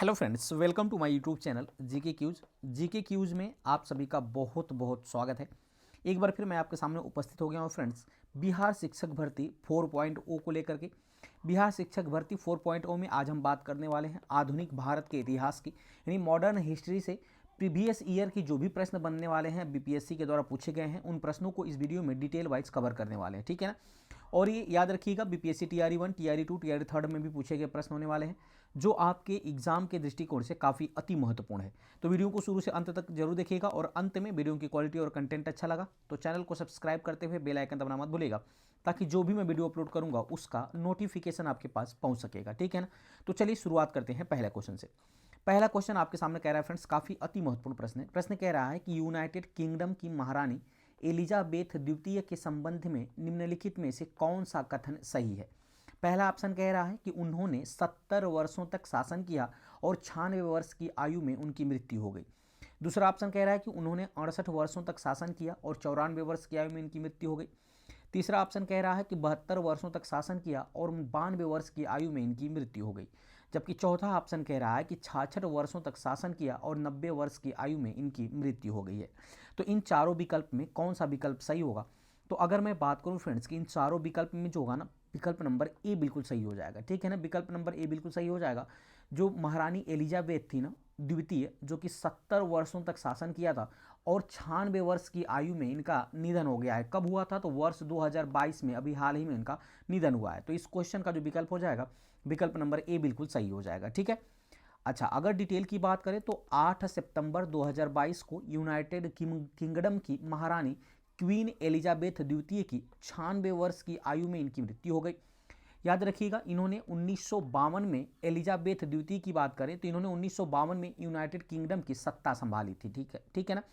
Hello friends, welcome to my YouTube channel GK quiz में आप सभी का बहुत बहुत स्वागत है। एक बार फिर मैं आपके सामने उपस्थित हो गया हूँ फ्रेंड्स, बिहार शिक्षक भर्ती 4.0 को लेकर के। बिहार शिक्षक भर्ती 4.0 में आज हम बात करने वाले हैं आधुनिक भारत के इतिहास की, यानी मॉडर्न हिस्ट्री से प्रीवियस ईयर की जो भी प्रश्न बनने वाले हैं बीपीएससी के द्वारा पूछे गए हैं, उन प्रश्नों को इस वीडियो में डिटेल वाइज कवर करने वाले हैं, ठीक है ना। और ये याद रखिएगा, बीपीएससी टीआरई 1, टीआरई 2, टीआरई 3 में भी पूछे गए प्रश्न होने वाले हैं, जो आपके एग्जाम के दृष्टिकोण से काफ़ी अति महत्वपूर्ण है। तो वीडियो को शुरू से अंत तक जरूर देखिएगा, और अंत में वीडियो की क्वालिटी और कंटेंट अच्छा लगा तो चैनल को सब्सक्राइब करते हुए बेल आइकन दबाना मत भूलिएगा, ताकि जो भी मैं वीडियो अपलोड करूंगा उसका नोटिफिकेशन आपके पास पहुंच सकेगा, ठीक है ना। तो चलिए शुरुआत करते हैं पहले क्वेश्चन से। पहला क्वेश्चन आपके सामने कह रहा है फ्रेंड्स, काफ़ी अति महत्वपूर्ण प्रश्न है। प्रश्न कह रहा है कि यूनाइटेड किंगडम की महारानी एलिजाबेथ द्वितीय के संबंध में निम्नलिखित में से कौन सा कथन सही है। पहला ऑप्शन कह रहा है कि उन्होंने 70 वर्षों तक शासन किया और 96 वर्ष की आयु में उनकी मृत्यु हो गई। दूसरा ऑप्शन कह रहा है कि उन्होंने 68 वर्षों तक शासन किया और 94 वर्ष की आयु में इनकी मृत्यु हो गई। तीसरा ऑप्शन कह रहा है कि 72 वर्षों तक शासन किया और 92 वर्ष की आयु में इनकी मृत्यु हो गई। जबकि चौथा ऑप्शन कह रहा है कि 66 वर्षों तक शासन किया और 90 वर्ष की आयु में इनकी मृत्यु हो गई है। तो इन चारों विकल्प में कौन सा विकल्प सही होगा। तो अगर मैं बात करूं फ्रेंड्स कि इन चारों विकल्प में जो होगा ना, विकल्प नंबर ए बिल्कुल सही हो जाएगा, ठीक है ना। विकल्प नंबर ए बिल्कुल सही हो जाएगा। जो महारानी एलिजाबेथ थी ना द्वितीय, जो कि 70 वर्षों तक शासन किया था और 96 वर्ष की आयु में इनका निधन हो गया है। कब हुआ था, तो वर्ष 2022 में, अभी हाल ही में इनका निधन हुआ है। तो इस क्वेश्चन का जो विकल्प हो जाएगा, विकल्प नंबर ए बिल्कुल सही हो जाएगा, ठीक है। अच्छा, अगर डिटेल की बात करें तो 8 सितंबर 2022 को यूनाइटेड किंगडम की महारानी क्वीन एलिजाबेथ द्वितीय की 96 वर्ष की आयु में इनकी मृत्यु हो गई। याद रखिएगा, इन्होंने 1952 में, एलिजाबेथ द्वितीय की बात करें तो इन्होंने 1952 में यूनाइटेड किंगडम की सत्ता संभाली थी, ठीक है ना।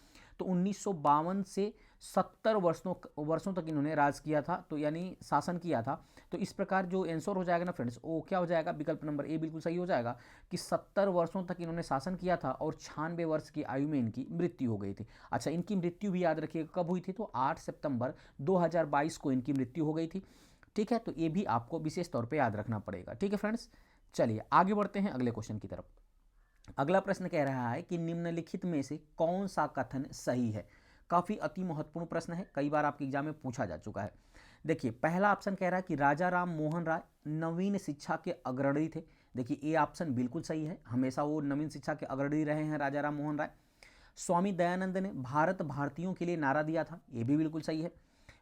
तो 1952 से 70 वर्षों तक इन्होंने राज किया था, तो यानी शासन किया था। तो इस प्रकार जो आंसर हो जाएगा ना फ्रेंड्स, वो क्या हो जाएगा, विकल्प नंबर ए बिल्कुल सही हो जाएगा कि 70 वर्षों तक इन्होंने शासन किया था और 96 वर्ष की आयु में इनकी मृत्यु हो गई थी। अच्छा, इनकी मृत्यु भी याद रखिएगा कब हुई थी, तो 8 सितंबर 2022 को इनकी मृत्यु हो गई थी, ठीक है। तो ये भी आपको विशेष तौर पे याद रखना पड़ेगा, ठीक है फ्रेंड्स। चलिए आगे बढ़ते हैं अगले क्वेश्चन की तरफ। अगला प्रश्न कह रहा है कि निम्नलिखित में से कौन सा कथन सही है। काफी अति महत्वपूर्ण प्रश्न है, कई बार आपके एग्जाम में पूछा जा चुका है। देखिए, पहला ऑप्शन कह रहा है कि राजा राम मोहन राय नवीन शिक्षा के अग्रणी थे। देखिए, ये ऑप्शन बिल्कुल सही है, हमेशा वो नवीन शिक्षा के अग्रणी रहे हैं राजा राम मोहन राय। स्वामी दयानंद ने भारत भारतीयों के लिए नारा दिया था, ये भी बिल्कुल सही है।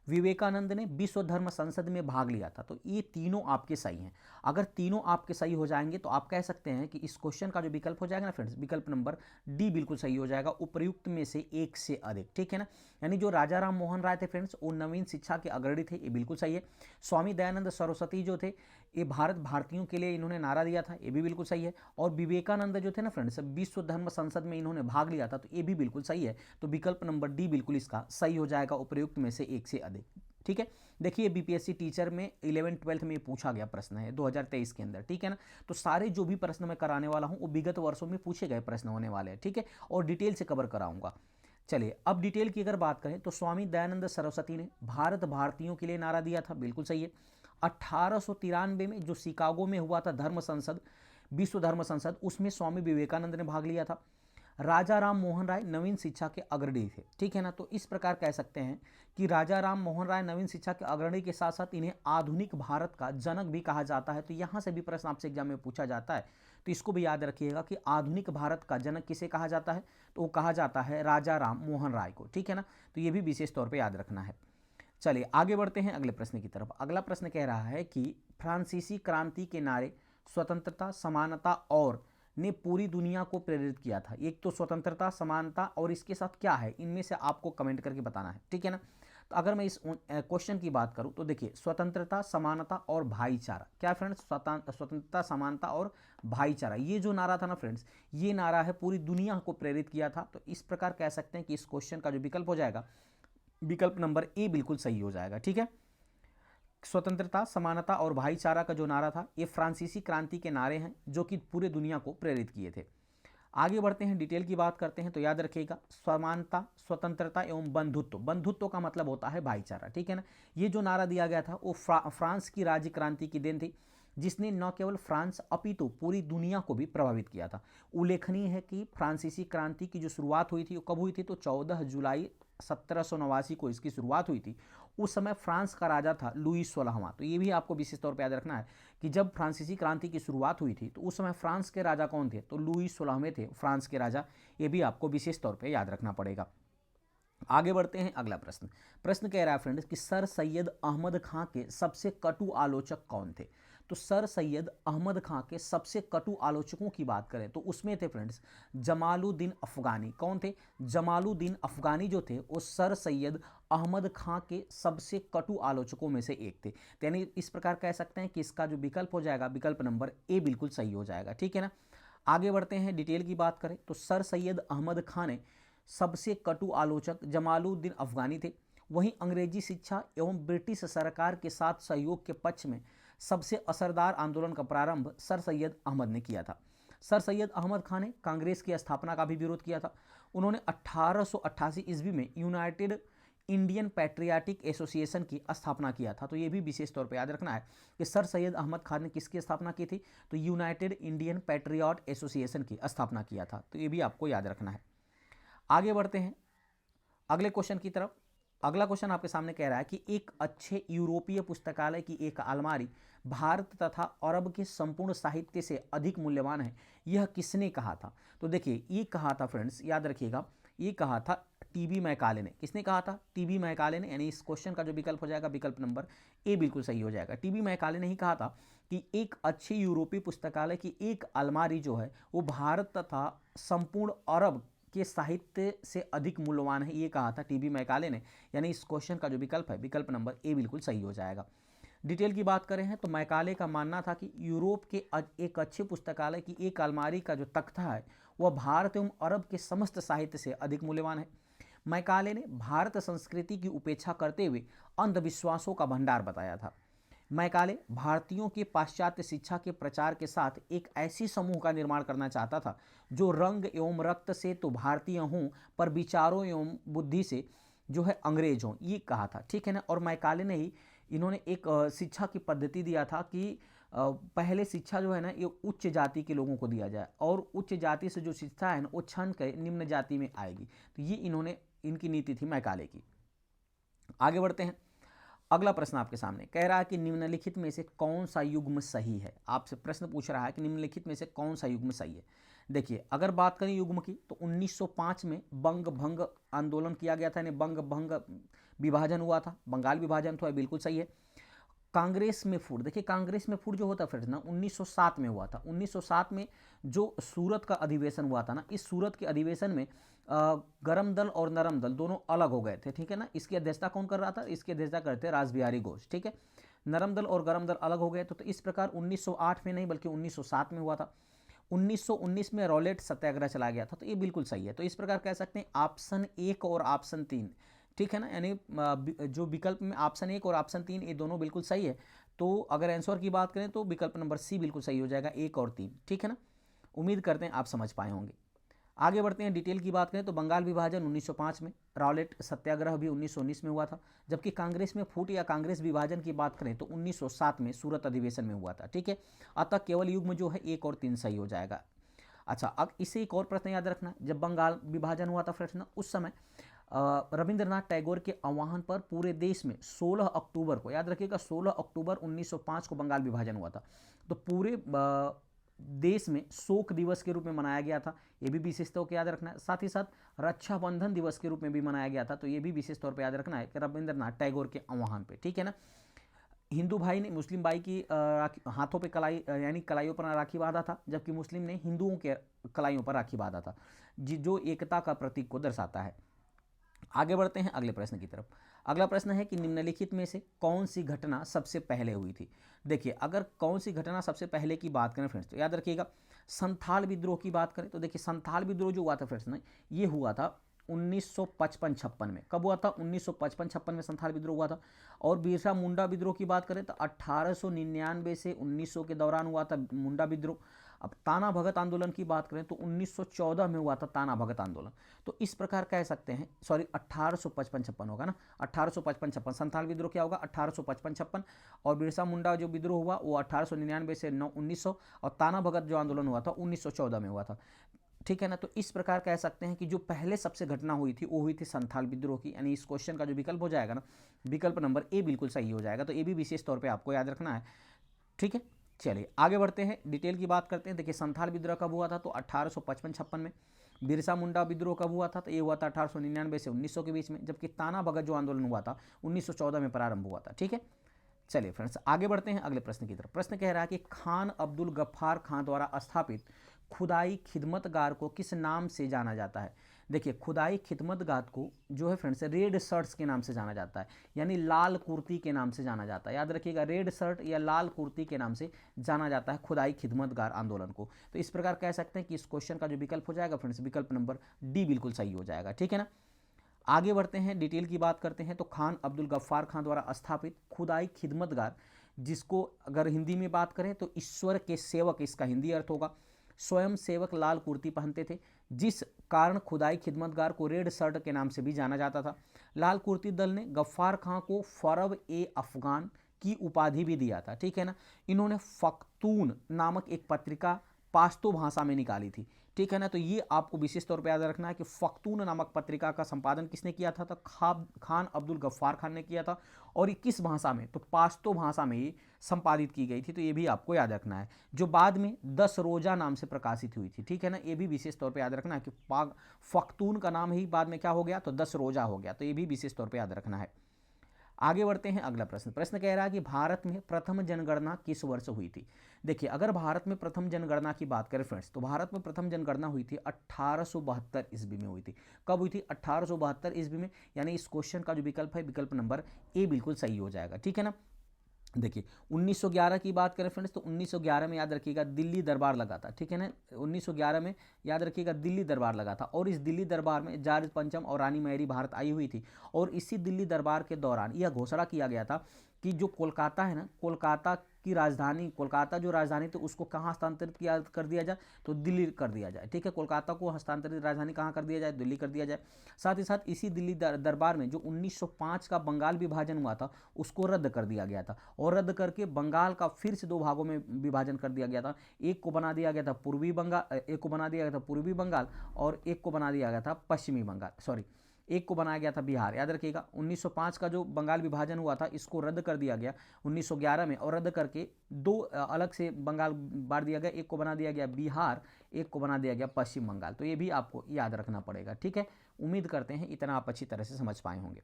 विवेकानंद ने विश्व धर्म संसद में भाग लिया था। तो ये तीनों आपके सही हैं। अगर तीनों आपके सही हो जाएंगे तो आप कह सकते हैं कि इस क्वेश्चन का जो विकल्प हो जाएगा ना फ्रेंड्स, विकल्प नंबर डी बिल्कुल सही हो जाएगा, उपर्युक्त में से एक से अधिक, ठीक है ना। यानी जो राजा राम मोहन राय थे फ्रेंड्स, वो नवीन शिक्षा के अग्रणी थे, ये बिल्कुल सही है। स्वामी दयानंद सरस्वती जो थे, ये भारत भारतीयों के लिए इन्होंने नारा दिया था, ये भी बिल्कुल सही है। और विवेकानंद जो थे ना फ्रेंड्स, विश्व धर्म संसद में इन्होंने भाग लिया था, तो ये भी बिल्कुल सही है। तो विकल्प नंबर डी बिल्कुल इसका सही हो जाएगा, उपर्युक्त में से एक से अधिक, ठीक है। देखिए, बीपीएससी टीचर में 11th-12th में पूछा गया प्रश्न है 2023 के अंदर, ठीक है ना। तो सारे जो भी प्रश्न मैं कराने वाला हूं वो विगत वर्षों में पूछे गए प्रश्न होने वाले हैं, ठीक है, और डिटेल से कवर कराऊंगा। चलिए, अब डिटेल की अगर बात करें तो स्वामी दयानंद सरस्वती ने भारत भारतीयों के लिए नारा दिया था, बिल्कुल सही है। 1893 में जो शिकागो में हुआ था धर्म संसद, विश्व धर्म संसद, उसमें स्वामी विवेकानंद ने भाग लिया था। राजा राम मोहन राय नवीन शिक्षा के अग्रणी थे, ठीक है ना। तो इस प्रकार कह सकते हैं कि राजा राम मोहन राय नवीन शिक्षा के अग्रणी के साथ साथ इन्हें आधुनिक भारत का जनक भी कहा जाता है। तो यहाँ से भी प्रश्न आपसे एग्जाम में पूछा जाता है, तो इसको भी याद रखिएगा कि आधुनिक भारत का जनक किसे कहा जाता है, तो वो कहा जाता है राजा राम मोहन राय को, ठीक है ना। तो ये भी विशेष तौर पर याद रखना है। चलिए आगे बढ़ते हैं अगले प्रश्न की तरफ। अगला प्रश्न कह रहा है कि फ्रांसीसी क्रांति के नारे स्वतंत्रता, समानता और ने पूरी दुनिया को प्रेरित किया था। एक तो स्वतंत्रता, समानता और इसके साथ क्या है, इनमें से आपको कमेंट करके बताना है, ठीक है ना। तो अगर मैं इस क्वेश्चन की बात करूं तो देखिए, स्वतंत्रता, समानता और भाईचारा, क्या फ्रेंड्स, स्वतंत्रता, समानता और भाईचारा, ये जो नारा था ना फ्रेंड्स, ये नारा है पूरी दुनिया को प्रेरित किया था। तो इस प्रकार कह सकते हैं कि इस क्वेश्चन का जो विकल्प हो जाएगा, विकल्प नंबर ए बिल्कुल सही हो जाएगा, ठीक है। स्वतंत्रता, समानता और भाईचारा का जो नारा था, ये फ्रांसीसी क्रांति के नारे हैं जो कि पूरे दुनिया को प्रेरित किए थे। आगे बढ़ते हैं, डिटेल की बात करते हैं। तो याद रखिएगा, समानता, स्वतंत्रता एवं बंधुत्व, बंधुत्व का मतलब होता है भाईचारा, ठीक है ना। ये जो नारा दिया गया था वो फ्रांस की राज्य क्रांति की देन थी, जिसने न केवल फ्रांस अपितु पूरी दुनिया को भी प्रभावित किया था। उल्लेखनीय है कि फ्रांसीसी क्रांति की जो शुरुआत हुई थी वो कब हुई थी, तो 14 जुलाई 1789 को इसकी शुरुआत हुई थी। उस समय फ्रांस का राजा था लुई 16वां। तो ये भी आपको विशेष तौर पर याद रखना है कि जब फ्रांसीसी क्रांति की शुरुआत हुई थी तो उस समय फ्रांस के राजा कौन थे, तो लुई 16वें थे फ्रांस के राजा। ये भी आपको विशेष तौर पर याद रखना पड़ेगा। आगे बढ़ते हैं, अगला प्रश्न। प्रश्न कह रहा है फ्रेंड्स कि सर सैयद अहमद खां के सबसे कटु आलोचक कौन थे। तो सर सैयद अहमद खां के सबसे कटु आलोचकों की बात करें तो उसमें थे फ्रेंड्स जमालुद्दीन अफगानी। कौन थे, जमालुद्दीन अफगानी जो थे वो सर सैयद अहमद खां के सबसे कटु आलोचकों में से एक थे। यानी इस प्रकार कह सकते हैं कि इसका जो विकल्प हो जाएगा, विकल्प नंबर ए बिल्कुल सही हो जाएगा। ठीक है ना। आगे बढ़ते हैं, डिटेल की बात करें तो सर सैयद अहमद खां ने सबसे कटु आलोचक जमालुद्दीन अफगानी थे। वहीं अंग्रेजी शिक्षा एवं ब्रिटिश सरकार के साथ सहयोग के पक्ष में सबसे असरदार आंदोलन का प्रारंभ सर सैयद अहमद ने किया था। सर सैयद अहमद खान ने कांग्रेस की स्थापना का भी विरोध किया था। उन्होंने 1888 ईस्वी में यूनाइटेड इंडियन पैट्रियाटिक एसोसिएशन की स्थापना किया था। तो ये भी विशेष तौर पर याद रखना है कि सर सैयद अहमद खान ने किसकी स्थापना की थी, तो यूनाइटेड इंडियन पैट्रियट एसोसिएशन की स्थापना किया था। तो ये भी आपको याद रखना है। आगे बढ़ते हैं अगले क्वेश्चन की तरफ। अगला क्वेश्चन आपके सामने कह रहा है कि एक अच्छे यूरोपीय पुस्तकालय की एक अलमारी भारत तथा अरब के संपूर्ण साहित्य से अधिक मूल्यवान है, यह किसने कहा था। तो देखिए ये कहा था फ्रेंड्स, याद रखिएगा, ये कहा था टीबी मैकाले ने। किसने कहा था, टीबी मैकाले ने। यानी इस क्वेश्चन का जो विकल्प हो जाएगा, विकल्प नंबर ए बिल्कुल सही हो जाएगा। टीबी मैकाले ने ही कहा था कि एक अच्छे यूरोपीय पुस्तकालय की एक अलमारी जो है वो भारत तथा संपूर्ण अरब के साहित्य से अधिक मूल्यवान है, ये कहा था टीबी मैकाले ने। यानी इस क्वेश्चन का जो विकल्प है, विकल्प नंबर ए बिल्कुल सही हो जाएगा। डिटेल की बात करें हैं तो मैकाले का मानना था कि यूरोप के एक अच्छे पुस्तकालय की एक अलमारी का जो तख्ता है वह भारत एवं अरब के समस्त साहित्य से अधिक मूल्यवान है। मैकाले ने भारत संस्कृति की उपेक्षा करते हुए अंधविश्वासों का भंडार बताया था। मैकाले भारतीयों के पाश्चात्य शिक्षा के प्रचार के साथ एक ऐसी समूह का निर्माण करना चाहता था जो रंग एवं रक्त से तो भारतीय हों पर विचारों एवं बुद्धि से जो है अंग्रेज हों, ये कहा था। ठीक है ना। और मैकाले ने ही इन्होंने एक शिक्षा की पद्धति दिया था कि पहले शिक्षा जो है ना ये उच्च जाति के लोगों को दिया जाए और उच्च जाति से जो शिक्षा है ना वो छन कर निम्न जाति में आएगी। तो ये इनकी नीति थी मैकाले की। आगे बढ़ते हैं, अगला प्रश्न आपके सामने कह रहा है कि निम्नलिखित में से कौन सा युग्म सही है। आपसे प्रश्न पूछ रहा है कि निम्नलिखित में से कौन सा युग्म सही है। देखिए अगर बात करें युग्म की तो 1905 में बंग भंग आंदोलन किया गया था, यानी बंग भंग विभाजन हुआ था, बंगाल विभाजन तो बिल्कुल सही है। कांग्रेस में फूट, देखिए कांग्रेस में फूट जो होता फ्रेंड्स ना 1907 में हुआ था। 1907 में जो सूरत का अधिवेशन हुआ था ना, इस सूरत के अधिवेशन में गरम दल और नरम दल दोनों अलग हो गए थे। ठीक है ना। इसकी अध्यक्षता कौन कर रहा था, इसकी अध्यक्षता करते रासबिहारी घोष। ठीक है, नरम दल और गरम दल अलग हो गए तो इस प्रकार 1908 में नहीं बल्कि 1907 में हुआ था। 1919 में रॉलेट सत्याग्रह चला गया था। तो ये बिल्कुल सही है। तो इस प्रकार कह सकते हैं ऑप्शन 1 और ऑप्शन 3, ठीक है ना, यानी जो विकल्प में ऑप्शन 1 और ऑप्शन 3 ये दोनों बिल्कुल सही है। तो अगर आंसर की बात करें तो विकल्प नंबर सी बिल्कुल सही हो जाएगा, 1 और 3। ठीक है ना। उम्मीद करते हैं आप समझ पाए होंगे। आगे बढ़ते हैं, डिटेल की बात करें तो बंगाल विभाजन 1905 में, रॉलेट सत्याग्रह भी 1919 में हुआ था, जबकि कांग्रेस में फूट या कांग्रेस विभाजन की बात करें तो 1907 में सूरत अधिवेशन में हुआ था। ठीक है, अतः केवल युग्म जो है 1 और 3 सही हो जाएगा। अच्छा, अब इसे एक और प्रश्न याद रखना, जब बंगाल विभाजन हुआ था प्रश्न उस समय रविंद्रनाथ टैगोर के आह्वान पर पूरे देश में 16 अक्टूबर को, याद रखिएगा 16 अक्टूबर 1905 को बंगाल विभाजन हुआ था। तो पूरे देश में शोक दिवस के रूप में मनाया गया था, ये भी विशेष तौर पर याद रखना है। साथ ही साथ रक्षाबंधन दिवस के रूप में भी मनाया गया था। तो ये भी विशेष तौर पर याद रखना है कि रविंद्रनाथ टैगोर के आह्वान पे। ठीक है ना। हिंदू भाई ने मुस्लिम भाई की हाथों पे कलाई यानी कलाइयों पर राखी बांधा था, जबकि मुस्लिम ने हिंदुओं के कलाइयों पर राखी बांधा था, जो एकता का प्रतीक को दर्शाता है। आगे बढ़ते हैं अगले प्रश्न की तरफ। अगला प्रश्न है कि निम्नलिखित में से कौन सी घटना सबसे पहले हुई थी। देखिए अगर कौन सी घटना सबसे पहले की बात करें फ्रेंड्स तो याद रखिएगा संथाल विद्रोह की बात करें तो देखिए संथाल विद्रोह जो हुआ था फ्रेंड्स ना, ये हुआ था 1955-56 में। कब हुआ था, 1955-56 में संथाल विद्रोह हुआ था। और बिरसा मुंडा विद्रोह की बात करें तो 1899 से 1900 के दौरान हुआ था मुंडा विद्रोह। अब ताना भगत आंदोलन की बात करें तो 1914 में हुआ था ताना भगत आंदोलन। तो इस प्रकार कह सकते हैं, सॉरी 1855-56 होगा ना, 1855-56। संथाल विद्रोह क्या होगा, 1855-56। और बिरसा मुंडा जो विद्रोह हुआ वो 1899 से 1900, और ताना भगत जो आंदोलन हुआ था 1914 में हुआ था। ठीक है ना। तो इस प्रकार कह सकते हैं कि जो पहले सबसे घटना हुई थी वो हुई थी संथाल विद्रोह की, यानी इस क्वेश्चन का जो विकल्प हो जाएगा ना, विकल्प नंबर ए बिल्कुल सही हो जाएगा। तो ये भी विशेष तौर पे आपको याद रखना है। ठीक है, चलिए आगे बढ़ते हैं, डिटेल की बात करते हैं। देखिए संथाल विद्रोह कब हुआ था, तो 1855-56 में। बिरसा मुंडा विद्रोह कब हुआ था, तो ये हुआ था 1899 से 1900 के बीच में। जबकि ताना भगत जो आंदोलन हुआ था 1914 में प्रारंभ हुआ था। ठीक है, चलिए फ्रेंड्स आगे बढ़ते हैं अगले प्रश्न की तरफ। प्रश्न कह रहा है कि खान अब्दुल गफ्फार खां द्वारा स्थापित खुदाई खिदमतगार को किस नाम से जाना जाता है। देखिए खुदाई खिदमतगार को जो है फ्रेंड्स रेड शर्ट्स के नाम से जाना जाता है, यानी लाल कुर्ती के नाम से जाना जाता है। याद रखिएगा, रेड शर्ट या लाल कुर्ती के नाम से जाना जाता है खुदाई खिदमतगार आंदोलन को। तो इस प्रकार कह सकते हैं कि इस क्वेश्चन का जो विकल्प हो जाएगा फ्रेंड्स, विकल्प नंबर डी बिल्कुल सही हो जाएगा। ठीक है ना। आगे बढ़ते हैं, डिटेल की बात करते हैं। तो खान अब्दुल गफ्फार खां द्वारा स्थापित खुदाई खिदमतगार, जिसको अगर हिंदी में बात करें तो ईश्वर के सेवक इसका हिंदी अर्थ होगा। स्वयं सेवक लाल कुर्ती पहनते थे, जिस कारण खुदाई खिदमतगार को रेड शर्ट के नाम से भी जाना जाता था। लाल कुर्ती दल ने गफ्फार खां को फरब ए अफगान की उपाधि भी दिया था। ठीक है ना। इन्होंने फख्तून नामक एक पत्रिका पाश्तो भाषा में निकाली थी। ठीक है ना। तो ये आपको विशेष तौर पर याद रखना है कि फख्तून नामक पत्रिका का संपादन किसने किया था, तो खान अब्दुल गफ्फार खान ने किया था। और ये किस भाषा में, तो पाश्तो भाषा में ये संपादित की गई थी। तो ये भी आपको याद रखना है, जो बाद में 10 रोजा नाम से प्रकाशित हुई थी। ठीक है ना। ये भी विशेष तौर पर याद रखना है कि फख्तून का नाम ही बाद में क्या हो गया, तो 10 रोजा हो गया। तो ये भी विशेष तौर पर याद रखना है। आगे बढ़ते हैं अगला प्रश्न। प्रश्न कह रहा है कि भारत में प्रथम जनगणना किस वर्ष हुई थी। देखिए अगर भारत में प्रथम जनगणना की बात करें फ्रेंड्स, तो भारत में प्रथम जनगणना हुई थी 1872 ईस्वी में हुई थी। कब हुई थी, 1872 ईस्वी में। यानी इस क्वेश्चन का जो विकल्प है, विकल्प नंबर ए बिल्कुल सही हो जाएगा। ठीक है ना। देखिए 1911 की बात करें फ्रेंड्स, तो 1911 में याद रखिएगा दिल्ली दरबार लगा था। ठीक है ना। 1911 में याद रखिएगा दिल्ली दरबार लगा था, और इस दिल्ली दरबार में जॉर्ज पंचम और रानी मैरी भारत आई हुई थी। और इसी दिल्ली दरबार के दौरान यह घोषणा किया गया था कि जो कोलकाता है ना, कोलकाता की राजधानी, कोलकाता जो राजधानी थी उसको कहाँ हस्तांतरित किया कर दिया जाए, तो दिल्ली कर दिया जाए। ठीक है, कोलकाता को हस्तांतरित राजधानी कहाँ कर दिया जाए, दिल्ली कर दिया जाए। साथ ही साथ इसी दिल्ली दरबार में जो 1905 का बंगाल विभाजन हुआ था उसको रद्द कर दिया गया था, और रद्द करके बंगाल का फिर से 2 भागों में विभाजन कर दिया गया था। एक को बना दिया गया था पूर्वी बंगाल, एक को बना दिया गया था पूर्वी बंगाल, और एक को बना दिया गया था पश्चिमी बंगाल, सॉरी एक को बनाया गया था बिहार। याद रखिएगा 1905 का जो बंगाल विभाजन हुआ था इसको रद्द कर दिया गया 1911 में, और रद्द करके 2 अलग से बंगाल बांट दिया गया। एक को बना दिया गया बिहार, एक को बना दिया गया पश्चिम बंगाल। तो ये भी आपको याद रखना पड़ेगा। ठीक है, उम्मीद करते हैं इतना आप अच्छी तरह से समझ पाए होंगे।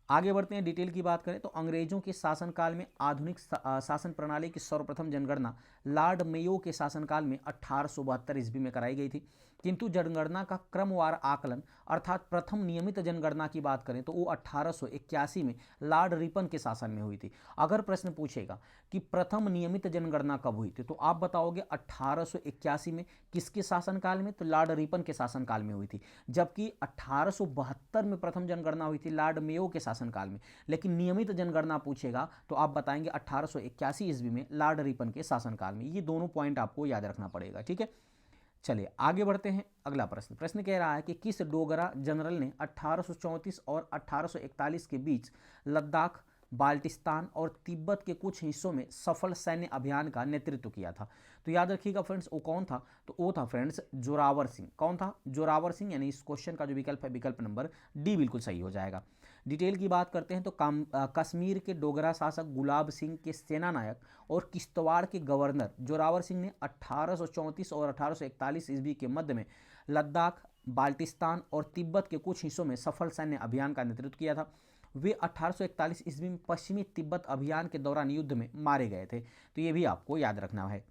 आगे बढ़ते हैं, डिटेल की बात करें तो अंग्रेजों के शासनकाल में आधुनिक शासन प्रणाली की सर्वप्रथम जनगणना लॉर्ड मेयो के शासनकाल में 1872 ईस्वी में कराई गई थी। किंतु जनगणना का क्रमवार आकलन अर्थात प्रथम नियमित जनगणना की बात करें तो वो 1881 में लॉर्ड रिपन के शासन में हुई थी। अगर प्रश्न पूछेगा कि प्रथम नियमित जनगणना कब हुई थी, तो आप बताओगे 1881 में। किसके शासनकाल में, तो लॉर्ड रिपन के शासनकाल में हुई थी। जबकि 1872 में प्रथम जनगणना हुई थी लॉर्ड मेयो के शासनकाल में। लेकिन नियमित जनगणना पूछेगा तो आप बताएंगे 1881 ईस्वी में लॉर्ड रिपन के शासनकाल में। ये दोनों पॉइंट आपको याद रखना पड़ेगा। ठीक है, चलिए आगे बढ़ते हैं। अगला प्रश्न, प्रश्न कह रहा है कि किस डोगरा जनरल ने 1834 और 1841 के बीच लद्दाख, बाल्टिस्तान और तिब्बत के कुछ हिस्सों में सफल सैन्य अभियान का नेतृत्व किया था। तो याद रखिएगा फ्रेंड्स वो कौन था, तो वो था फ्रेंड्स जोरावर सिंह। कौन था, जोरावर सिंह। यानी इस क्वेश्चन का जो विकल्प है, विकल्प नंबर डी बिल्कुल सही हो जाएगा। डिटेल की बात करते हैं तो कश्मीर के डोगरा शासक गुलाब सिंह के सेनानायक और किश्तवाड़ के गवर्नर जोरावर सिंह ने 1834 और 1841 ईस्वी के मध्य में लद्दाख, बाल्टिस्तान और तिब्बत के कुछ हिस्सों में सफल सैन्य अभियान का नेतृत्व किया था। वे 1841 ईस्वी में पश्चिमी तिब्बत अभियान के दौरान युद्ध में मारे गए थे। तो ये भी आपको याद रखना है।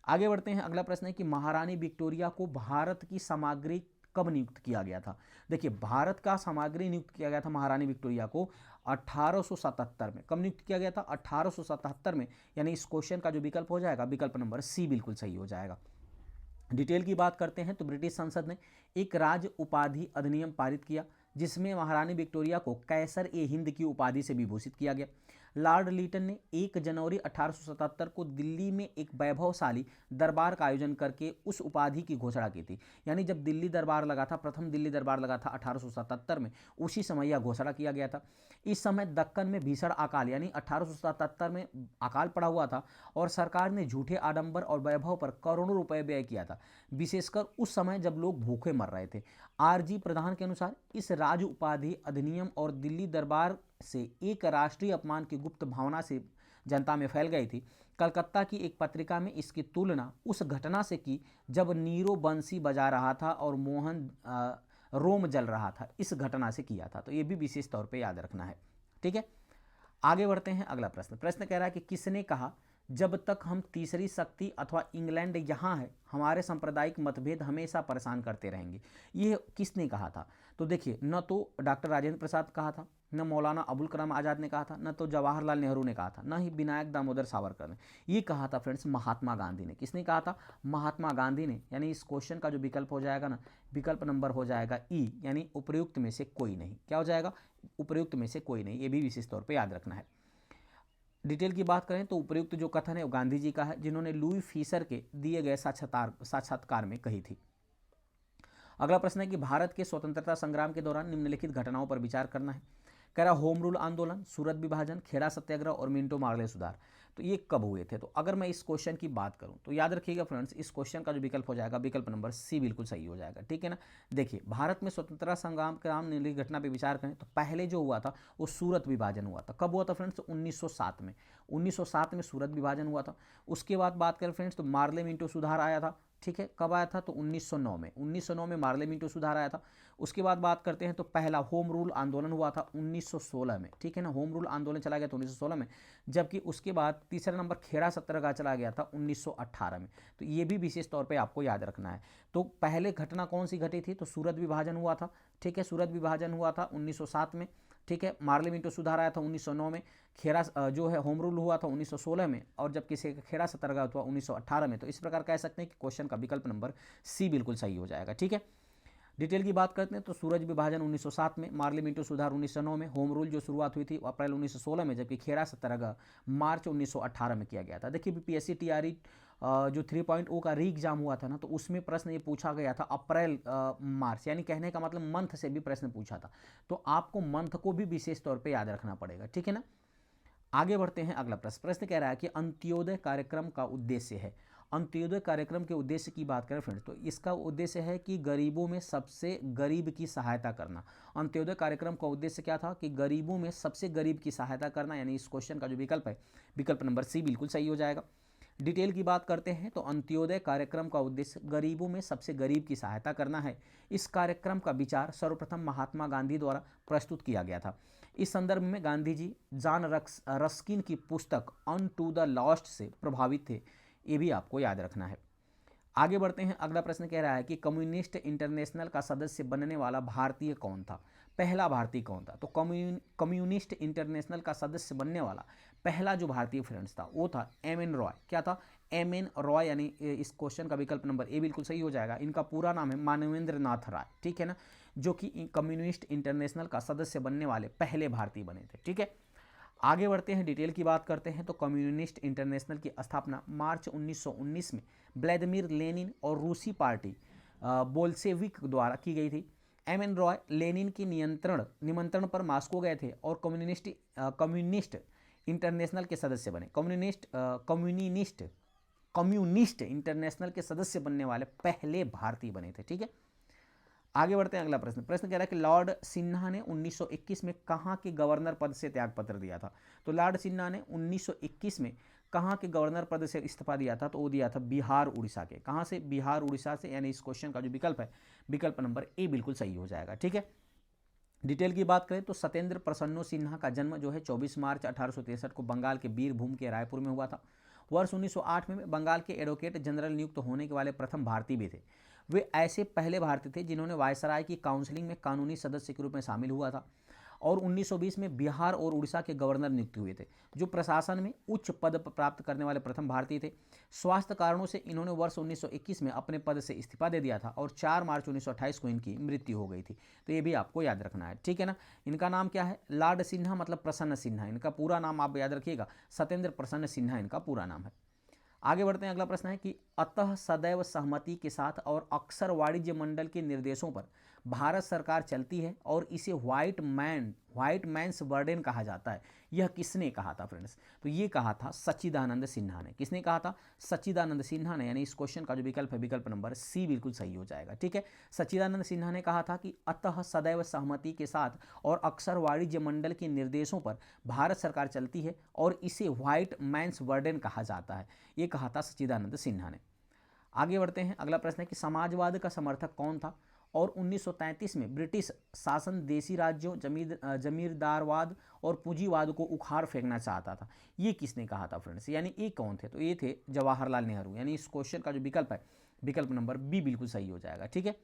आगे बढ़ते हैं, अगला प्रश्न है कि महारानी विक्टोरिया को भारत की सामग्री कब नियुक्त किया गया था। देखिए भारत का सामग्री नियुक्त किया गया था महारानी विक्टोरिया को 1877 में। कब नियुक्त किया गया था, 1877 में। यानी इस क्वेश्चन का जो विकल्प हो जाएगा, विकल्प नंबर सी बिल्कुल सही हो जाएगा। डिटेल की बात करते हैं तो ब्रिटिश संसद ने एक राज्य उपाधि अधिनियम पारित किया जिसमें महारानी विक्टोरिया को कैसर ए हिंद की उपाधि से विभूषित किया गया। लॉर्ड लीटन ने 1 जनवरी 1877 को दिल्ली में एक वैभवशाली दरबार का आयोजन करके उस उपाधि की घोषणा की थी। यानी जब दिल्ली दरबार लगा था, प्रथम दिल्ली दरबार लगा था 1877 में, उसी समय यह घोषणा किया गया था। इस समय दक्कन में भीषण अकाल यानी 1877 में अकाल पड़ा हुआ था और सरकार ने झूठे आडंबर और वैभव पर करोड़ों रुपए व्यय किया था, विशेषकर उस समय जब लोग भूखे मर रहे थे। आरजी प्रधान के अनुसार इस राज उपाधि अधिनियम और दिल्ली दरबार से एक राष्ट्रीय अपमान की गुप्त भावना से जनता में फैल गई थी। कलकत्ता की एक पत्रिका में इसकी तुलना उस घटना से की जब नीरो बंसी बजा रहा था और मोहन रोम जल रहा था, इस घटना से किया था। तो ये भी विशेष तौर पे याद रखना है। ठीक है, आगे बढ़ते हैं। अगला प्रश्न कह रहा है कि किसने कहा जब तक हम तीसरी शक्ति अथवा इंग्लैंड यहाँ है हमारे सांप्रदायिक मतभेद हमेशा परेशान करते रहेंगे। ये किसने कहा था? तो देखिए, न तो डॉक्टर राजेंद्र प्रसाद कहा था, न मौलाना अबुल कलाम आज़ाद ने कहा था, न तो जवाहरलाल नेहरू ने कहा था, न ही विनायक दामोदर सावरकर ने। ये कहा था फ्रेंड्स महात्मा गांधी ने। किसने कहा था? महात्मा गांधी ने। यानी इस क्वेश्चन का जो विकल्प हो जाएगा ना, विकल्प नंबर हो जाएगा ई, यानी उपयुक्त में से कोई नहीं। क्या हो जाएगा? उपयुक्त में से कोई नहीं। ये भी विशेष तौर पर याद रखना है। डिटेल की बात करें तो उपयुक्त जो कथन है वो गांधी जी का है, जिन्होंने लुई फीसर के दिए गए साक्षात्कार में कही थी। अगला प्रश्न है कि भारत के स्वतंत्रता संग्राम के दौरान निम्नलिखित घटनाओं पर विचार करना है। कह रहा होम रूल आंदोलन, सूरत विभाजन, खेड़ा सत्याग्रह और मिंटो मार्ले सुधार। तो ये कब हुए थे? तो अगर मैं इस क्वेश्चन की बात करूं तो याद रखिएगा फ्रेंड्स, इस क्वेश्चन का जो विकल्प हो जाएगा, विकल्प नंबर सी बिल्कुल सही हो जाएगा। ठीक है ना। देखिए, भारत में स्वतंत्रता संग्राम के नाम निम्नलिखित घटना पर विचार करें तो पहले जो हुआ था वो सूरत विभाजन हुआ था। कब हुआ था फ्रेंड्स? 1907 में। 1907 में सूरत विभाजन हुआ था। उसके बाद बात करें फ्रेंड्स तो मार्ले मिंटो सुधार आया था। ठीक है, कब आया था? तो 1909 में। 1909 में मार्ले मिंटो सुधार आया था। उसके बाद बात करते हैं तो पहला होम रूल आंदोलन हुआ था 1916 में। ठीक है ना, होम रूल आंदोलन चला गया था 1916 में। जबकि उसके बाद तीसरा नंबर खेड़ा सत्याग्रह चला गया था 1918 में। तो ये भी विशेष तौर पे आपको याद रखना है। तो पहले घटना कौन सी घटी थी? तो सूरत विभाजन हुआ था। ठीक है, सूरत विभाजन हुआ था 1907 में। ठीक है, मार्ले मिंटो सुधार आया था 1909 में। खेड़ा जो है होम रूल हुआ था 1916 में, और जब किसी खेड़ा सत्याग्रह हुआ 1918 में। तो इस प्रकार कह सकते हैं कि क्वेश्चन का विकल्प नंबर सी बिल्कुल सही हो जाएगा। ठीक है, डिटेल की बात करते हैं तो सूरज विभाजन 1907 में, मार्ले मिंटो सुधार 1909 में, होम रूल जो शुरुआत हुई थी अप्रैल 1916 में, जबकि खेड़ा सत्याग्रह मार्च 1918 में किया गया था। देखिए बीपीएससी टीआरई जो 3.0 का री एग्जाम हुआ था ना, तो उसमें प्रश्न ये पूछा गया था अप्रैल मार्च, यानी कहने का मतलब मंथ से भी प्रश्न पूछा था। तो आपको मंथ को भी विशेष तौर पर याद रखना पड़ेगा। ठीक है ना। आगे बढ़ते हैं। अगला प्रश्न कह रहा है कि अंत्योदय कार्यक्रम का उद्देश्य है। अंत्योदय कार्यक्रम के उद्देश्य की बात करें फ्रेंड्स तो इसका उद्देश्य है कि गरीबों में सबसे गरीब की सहायता करना। अंत्योदय कार्यक्रम का उद्देश्य क्या था? कि गरीबों में सबसे गरीब की सहायता करना। यानी इस क्वेश्चन का जो विकल्प है, विकल्प नंबर सी बिल्कुल सही हो जाएगा। डिटेल की बात करते हैं तो अंत्योदय कार्यक्रम का उद्देश्य गरीबों में सबसे गरीब की सहायता करना है। इस कार्यक्रम का विचार सर्वप्रथम महात्मा गांधी द्वारा प्रस्तुत किया गया था। इस संदर्भ में गांधी जी जॉन रस्किन की पुस्तक ऑन टू द लॉस्ट से प्रभावित थे। ये भी आपको याद रखना है। आगे बढ़ते हैं। अगला प्रश्न कह रहा है कि कम्युनिस्ट इंटरनेशनल का सदस्य बनने वाला भारतीय कौन था? पहला भारतीय कौन था? तो कम्युनिस्ट इंटरनेशनल का सदस्य बनने वाला पहला जो भारतीय फ्रेंड्स था वो था एम.एन. रॉय। क्या था? एम.एन. रॉय। यानी इस क्वेश्चन का विकल्प नंबर ए बिल्कुल सही हो जाएगा। इनका पूरा नाम है मानवेंद्र नाथ राय। ठीक है ना, जो कि कम्युनिस्ट इंटरनेशनल का सदस्य बनने वाले पहले भारतीय बने थे। ठीक है, आगे बढ़ते हैं। डिटेल की बात करते हैं तो कम्युनिस्ट इंटरनेशनल की स्थापना मार्च 1919 में व्लादिमीर लेनिन और रूसी पार्टी बोल्शेविक द्वारा की गई थी। एम.एन. रॉय लेनिन के निमंत्रण पर मॉस्को गए थे और कम्युनिस्ट इंटरनेशनल के सदस्य बने। कम्युनिस्ट इंटरनेशनल के सदस्य बनने वाले पहले भारतीय बने थे। ठीक है, आगे बढ़ते हैं। अगला प्रश्न कह रहा है कि लॉर्ड सिन्हा ने 1921 में कहाँ के गवर्नर पद से त्यागपत्र दिया था? तो लॉर्ड सिन्हा ने 1921 में कहाँ के गवर्नर पद से इस्तीफा दिया था? तो वो दिया था बिहार उड़ीसा के। कहाँ से? बिहार उड़ीसा से। यानी इस क्वेश्चन का जो विकल्प है, विकल्प नंबर ए बिल्कुल सही हो जाएगा। ठीक है, डिटेल की बात करें तो सत्येंद्र प्रसन्नो सिन्हा का जन्म जो है 24 मार्च 1863 को बंगाल के बीरभूम के रायपुर में हुआ था। वर्ष 1908 में बंगाल के एडवोकेट जनरल नियुक्त होने के वाले प्रथम भारतीय भी थे। वे ऐसे पहले भारतीय थे जिन्होंने वायसराय की काउंसिलिंग में कानूनी सदस्य के रूप में शामिल हुआ था। और 1920 में बिहार और उड़ीसा के गवर्नर नियुक्त हुए थे, जो प्रशासन में उच्च पद प्राप्त करने वाले प्रथम भारतीय थे। स्वास्थ्य कारणों से इन्होंने वर्ष 1921 में अपने पद से इस्तीफा दे दिया था और 4 मार्च 1928 को इनकी मृत्यु हो गई थी। तो ये भी आपको याद रखना है, ठीक है ना। इनका नाम क्या है? लॉर्ड सिन्हा, मतलब प्रसन्न सिन्हा। इनका पूरा नाम आप याद रखिएगा, सत्येंद्र प्रसन्न सिन्हा इनका पूरा नाम है। आगे बढ़ते हैं। अगला प्रश्न है कि अतः सदैव सहमति के साथ और अक्सर वाणिज्य मंडल के निर्देशों पर भारत सरकार चलती है और इसे व्हाइट मैन्स बर्डन कहा जाता है। यह किसने कहा था फ्रेंड्स? तो ये कहा था सच्चिदानंद सिन्हा ने। किसने कहा था? सच्चिदानंद सिन्हा ने। यानी इस क्वेश्चन का जो विकल्प है, विकल्प नंबर सी बिल्कुल सही हो जाएगा, ठीक है। सच्चिदानंद सिन्हा ने कहा था कि अतः सदैव सहमति के साथ और अक्सर वाणिज्य मंडल के निर्देशों पर भारत सरकार चलती है और इसे व्हाइट मैन्स बर्डन कहा जाता है। ये कहा था सच्चिदानंद सिन्हा ने। आगे बढ़ते हैं। अगला प्रश्न है कि समाजवाद का समर्थक कौन था और 1933 में ब्रिटिश शासन देशी राज्यों, जमींदारवाद और पूंजीवाद को उखाड़ फेंकना चाहता था। ये किसने कहा था फ्रेंड्स? यानी ये कौन थे? तो ये थे जवाहरलाल नेहरू। यानी इस क्वेश्चन का जो विकल्प है, विकल्प नंबर बी बिल्कुल सही हो जाएगा, ठीक है।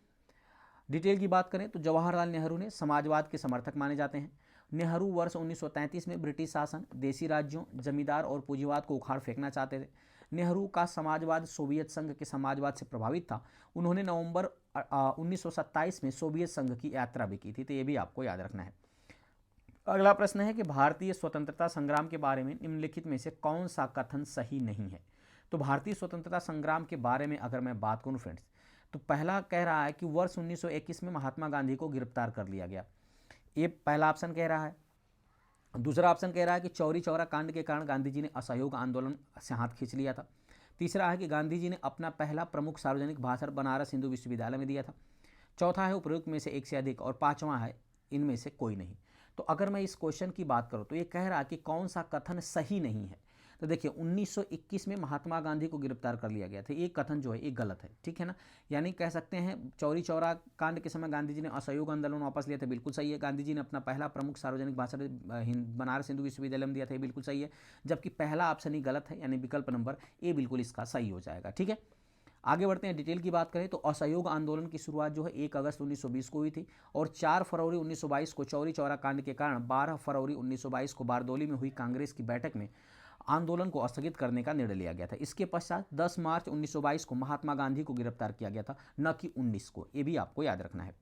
डिटेल की बात करें तो जवाहरलाल नेहरू ने समाजवाद के समर्थक माने जाते हैं। नेहरू वर्ष 1933 में ब्रिटिश शासन, देशी राज्यों, जमींदार और पूंजीवाद को उखाड़ फेंकना चाहते थे। नेहरू का समाजवाद सोवियत संघ के समाजवाद से प्रभावित था। उन्होंने नवंबर 1927 में सोवियत संघ की यात्रा भी की थी। तो ये भी आपको याद रखना है। अगला प्रश्न है कि भारतीय स्वतंत्रता संग्राम के बारे में निम्नलिखित में से कौन सा कथन सही नहीं है? तो भारतीय स्वतंत्रता संग्राम के बारे में अगर मैं बात करूं फ्रेंड्स, तो पहला कह रहा है कि वर्ष 1921 में महात्मा गांधी को गिरफ्तार कर लिया गया। ये पहला ऑप्शन कह रहा है। दूसरा ऑप्शन कह रहा है कि चौरी चौरा कांड के कारण गांधी जी ने असहयोग आंदोलन से हाथ खींच लिया था। तीसरा है कि गांधी जी ने अपना पहला प्रमुख सार्वजनिक भाषण बनारस हिंदू विश्वविद्यालय में दिया था। चौथा है उपरोक्त में से एक से अधिक, और पांचवा है इनमें से कोई नहीं। तो अगर मैं इस क्वेश्चन की बात करूं तो ये कह रहा है कि कौन सा कथन सही नहीं है। तो देखिए 1921 में महात्मा गांधी को गिरफ्तार कर लिया गया था, ये कथन जो है ये गलत है, ठीक है ना। यानी कह सकते हैं चौरी चौरा कांड के समय गांधी जी ने असहयोग आंदोलन वापस लिया था, बिल्कुल सही है। गांधी जी ने अपना पहला प्रमुख सार्वजनिक भाषण बनारस हिंदू विश्वविद्यालय में दिया था, ये बिल्कुल सही है। जबकि पहला ऑप्शन ही गलत है, यानी विकल्प नंबर ए बिल्कुल इसका सही हो जाएगा, ठीक है। आगे बढ़ते हैं। डिटेल की बात करें तो असहयोग आंदोलन की शुरुआत जो है 1 अगस्त 1920 को हुई थी और 4 फरवरी 1922 को चौरी चौरा कांड के कारण 12 फरवरी 1922 को बारदौली में हुई कांग्रेस की बैठक में आंदोलन को स्थगित करने का निर्णय लिया गया था। इसके पश्चात 10 मार्च 1922 को महात्मा गांधी को गिरफ्तार किया गया था, न कि 19 को। ये भी आपको याद रखना है।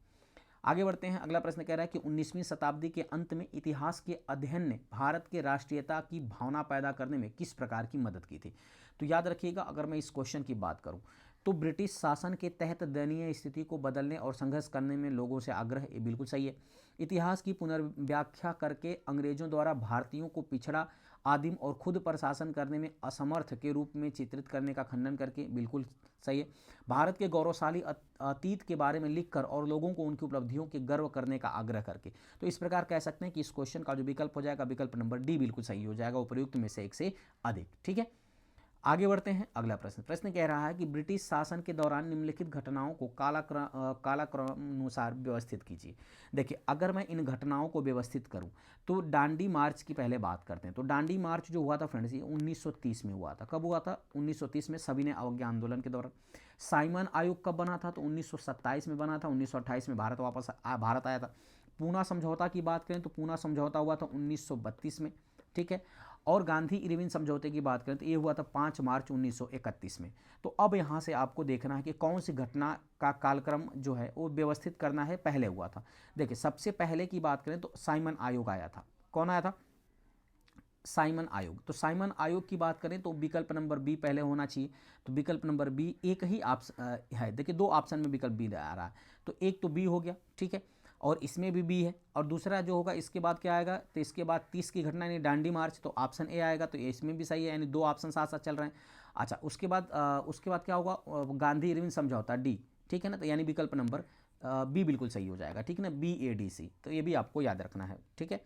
आगे बढ़ते हैं। अगला प्रश्न कह रहा है कि 19वीं शताब्दी के अंत में इतिहास के अध्ययन ने भारत के राष्ट्रीयता की भावना पैदा करने में किस प्रकार की मदद की थी? तो याद रखिएगा, अगर मैं इस क्वेश्चन की बात करूं तो ब्रिटिश शासन के तहत दयनीय स्थिति को बदलने और संघर्ष करने में लोगों से आग्रह, ये बिल्कुल सही है। इतिहास की पुनर्व्याख्या करके अंग्रेजों द्वारा भारतीयों को पिछड़ा, आदिम और खुद प्रशासन करने में असमर्थ के रूप में चित्रित करने का खंडन करके, बिल्कुल सही है। भारत के गौरवशाली अतीत के बारे में लिखकर और लोगों को उनकी उपलब्धियों के गर्व करने का आग्रह करके। तो इस प्रकार कह सकते हैं कि इस क्वेश्चन का जो विकल्प हो जाएगा, विकल्प नंबर डी बिल्कुल सही हो जाएगा, उपयुक्त में से एक से अधिक, ठीक है। आगे बढ़ते हैं। अगला प्रश्न कह रहा है कि ब्रिटिश शासन के दौरान निम्नलिखित घटनाओं को कालाक्रमानुसार व्यवस्थित कीजिए। देखिए अगर मैं इन घटनाओं को व्यवस्थित करूं तो दांडी मार्च की पहले बात करते हैं। तो दांडी मार्च जो हुआ था फ्रेंड्स, ये 1930 में हुआ था। कब हुआ था? 1930 में, सविनय अवज्ञा आंदोलन के दौरान। साइमन आयोग कब बना था? तो 1927 में बना था। 1928 में भारत आया था। पूना समझौता की बात करें तो पूना समझौता हुआ था 1932 में, ठीक है। और गांधी इरविन समझौते की बात करें तो ये हुआ था 5 मार्च 1931 में। तो अब यहाँ से आपको देखना है कि कौन सी घटना का कालक्रम जो है वो व्यवस्थित करना है, पहले हुआ था। देखिए सबसे पहले की बात करें तो साइमन आयोग आया था। कौन आया था? साइमन आयोग। तो साइमन आयोग की बात करें तो विकल्प नंबर बी पहले होना चाहिए। तो विकल्प नंबर बी एक ही ऑप्शन है। देखिए 2 ऑप्शन में विकल्प बी आ रहा है, तो एक तो बी हो गया, ठीक है, और इसमें भी बी है। और दूसरा जो होगा इसके बाद क्या आएगा? तो इसके बाद 30 की घटना यानी दांडी मार्च, तो ऑप्शन ए आएगा। तो इसमें भी सही है, यानी 2 ऑप्शन साथ साथ चल रहे हैं। अच्छा उसके बाद क्या होगा? गांधी इरविन समझौता, डी, ठीक है ना। तो यानी विकल्प नंबर बी बिल्कुल सही हो जाएगा, ठीक है ना, BADC। तो ये भी आपको याद रखना है, ठीक है।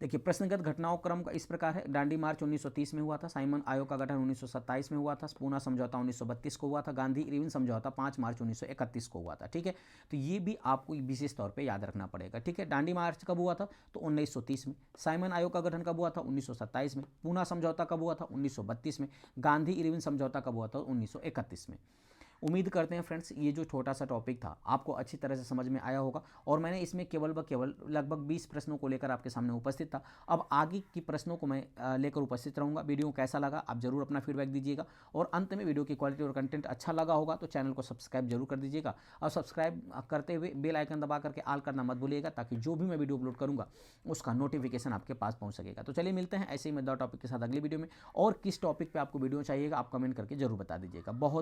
देखिए प्रश्नगत घटनाओं क्रम का इस प्रकार है। दांडी मार्च 1930 में हुआ था। साइमन आयोग का गठन 1927 में हुआ था। पूना समझौता 1932 को हुआ था। गांधी इरविन समझौता 5 मार्च 1931 को हुआ था, ठीक है। तो ये भी आपको विशेष तौर पे याद रखना पड़ेगा, ठीक है। दांडी मार्च कब हुआ था? तो 1930 में। साइमन आयोग का गठन कब हुआ था? 1927 में। पूना समझौता कब हुआ था? 1932 में। गांधी इरविन समझौता कब हुआ था? 1931 में। उम्मीद करते हैं फ्रेंड्स ये जो छोटा सा टॉपिक था आपको अच्छी तरह से समझ में आया होगा और मैंने इसमें केवल लगभग 20 प्रश्नों को लेकर आपके सामने उपस्थित था। अब आगे की प्रश्नों को मैं लेकर उपस्थित रहूँगा। वीडियो कैसा लगा आप जरूर अपना फीडबैक दीजिएगा और अंत में वीडियो की क्वालिटी और कंटेंट अच्छा लगा होगा तो चैनल को सब्सक्राइब जरूर कर दीजिएगा और सब्सक्राइब करते हुए बेल आइकन दबा करके ऑल करना मत भूलिएगा ताकि जो भी मैं वीडियो अपलोड करूँगा उसका नोटिफिकेशन आपके पास पहुँच सकेगा। तो चलिए मिलते हैं ऐसे ही मजेदार टॉपिक के साथ अगली वीडियो में। और किस टॉपिक पर आपको वीडियो चाहिएगा आप कमेंट करके जरूर बता दीजिएगा। बहुत